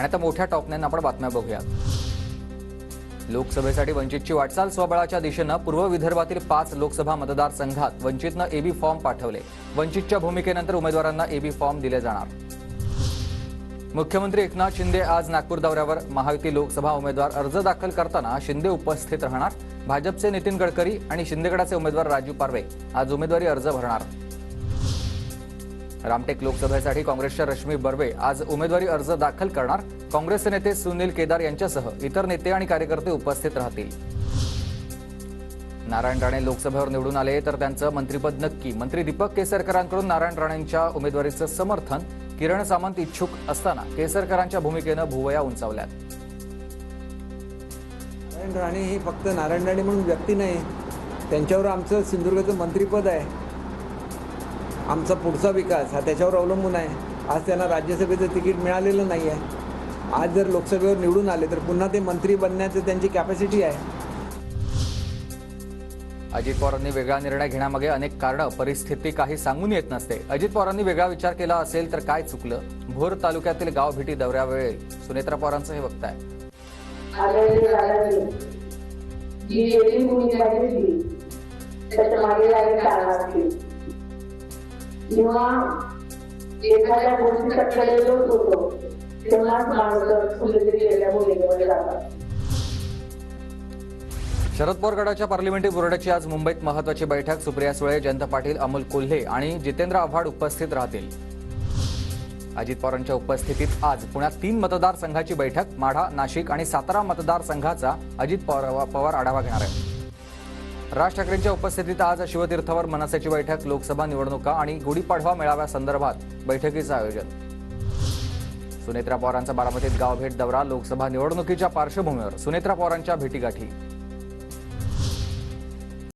आणि आता मोठ्या टॉपने आपण बातम्या बघूया। लोकसभेसाठी वंचितची वाटचाल स्वबळाच्या दिशेने पूर्व विदर्भातील 5 लोकसभा मतदारसंघात वंचितने एबी फॉर्म पाठवले। वंचितच्या भूमिकेनंतर उमेदवारांना एबी फॉर्म दिले जाणार। मुख्यमंत्री एकनाथ शिंदे आज नागपूर दौऱ्यावर। महायुती लोकसभा उमेदवार अर्ज दाखल करताना शिंदे उपस्थित राहणार। भाजपचे नितीन गडकरी आणि शिंदेगडाचे उमेदवार राजू पारवे आज उमेदवारी अर्ज भरणार। रामटेक लोकसभेसाठी काँग्रेसच्या रश्मी बर्वे आज उमेदवारी अर्ज दाखल करणार। काँग्रेसचे नेते सुनील केदार यांच्यासह इतर नेते आणि कार्यकर्ते उपस्थित राहतील। नारायण राणे लोकसभेवर निवडून आले तर त्यांचं मंत्रिपद नक्की। मंत्री दीपक केसरकरांकडून नारायण राणेंच्या उमेदवारीचं समर्थन। किरण सामंत इच्छुक असताना केसरकरांच्या भूमिकेने भुवया उंचावल्यात। नारायण राणे ही फक्त नारायण राणे म्हणून व्यक्ती नाही, त्यांच्यावर आमचं सिंधुदुर्गाचं मंत्रिपद आहे। आमचा पुढचा विकास हा त्याच्यावर अवलंबून आहे। आज त्यांना राज्यसभेचं तिकीट मिळालेलं नाही आहे। आज जर लोकसभेवर निवडून आले तर पुन्हा ते मंत्री बनण्याचं त्यांची कॅपॅसिटी आहे। अजित पवारांनी वेगळा निर्णय घेण्यामागे अनेक कारणं, परिस्थिती काही सांगून येत नसते। अजित पवारांनी वेगळा विचार केला असेल तर काय चुकलं? भोर तालुक्यातील गाव भेटी दौऱ्यावेळी सुनेत्रा पवारांचं हे वक्तव्य आहे। एखाद्या गोष्टीकडे लोक होतो तेव्हाच माणसं कुठेतरी वेगळ्या भूमिकेमध्ये जातात। शरद पवार गटाच्या पार्लमेंटरी बोर्डाची आज मुंबईत महत्त्वाची बैठक। सुप्रिया सुळे, जयंत पाटील, अमोल कोल्हे आणि जितेंद्र आव्हाड उपस्थित राहतील। अजित पवारांच्या उपस्थितीत आज पुण्यात 3 मतदारसंघाची बैठक। माढा, नाशिक आणि सातारा मतदारसंघाचा अजित पवार आढावा घेणार आहे। राज ठाकरेंच्या उपस्थितीत आज शिवतीर्थावर मनसेची बैठक। लोकसभा निवडणुका आणि गुढीपाडवा मेळाव्यासंदर्भात बैठकीचं आयोजन। सुनेत्रा पवारांचा बारामतीत गावभेट दौरा। लोकसभा निवडणुकीच्या पार्श्वभूमीवर सुनेत्रा पवारांच्या भेटीगाठी।